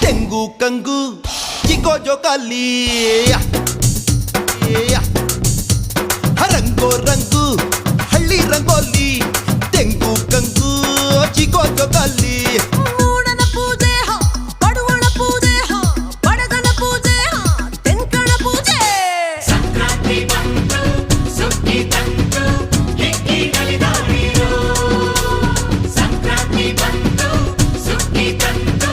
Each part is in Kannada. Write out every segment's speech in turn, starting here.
ತೆಂಗು ಕಂಗು ಚಿಕೋ ಜೋಕಾಲಿ ರಂಗೋ ರಂಗು ಹಳ್ಳಿ ರಂಗೋಲಿ ತೆಂಗು ಕಂಗು ಚಿಕೋ ಜೋಕಾಲಿ ಮೂಡನ ಪೂಜೆ ಪಡುವಣ ಪೂಜೆ ಬಡಗನ ಪೂಜೆ ತೆಂಕಣ ಪೂಜೆ ಸಂಕ್ರಾಂತಿ ಬಂತು ಸುಗ್ಗಿ ತಂತು ಹಿಕ್ಕಿ ನಲಿದಾಡಿರೋ ಸಂಕ್ರಾಂತಿ ಬಂತು ಸುಗ್ಗಿ ತಂತು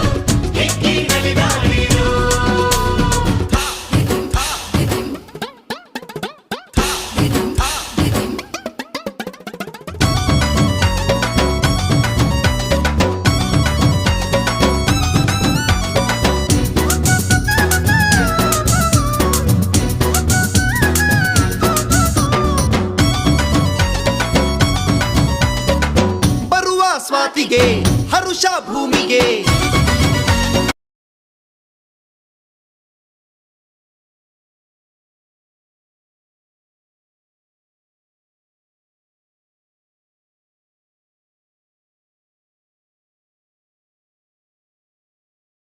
ಹಿಕ್ಕಿ ನಲಿದಾಡಿರೋ ಬರುವ ಸ್ವಾತಿಗೆ ಹರುಷ ಭೂಮಿಗೆ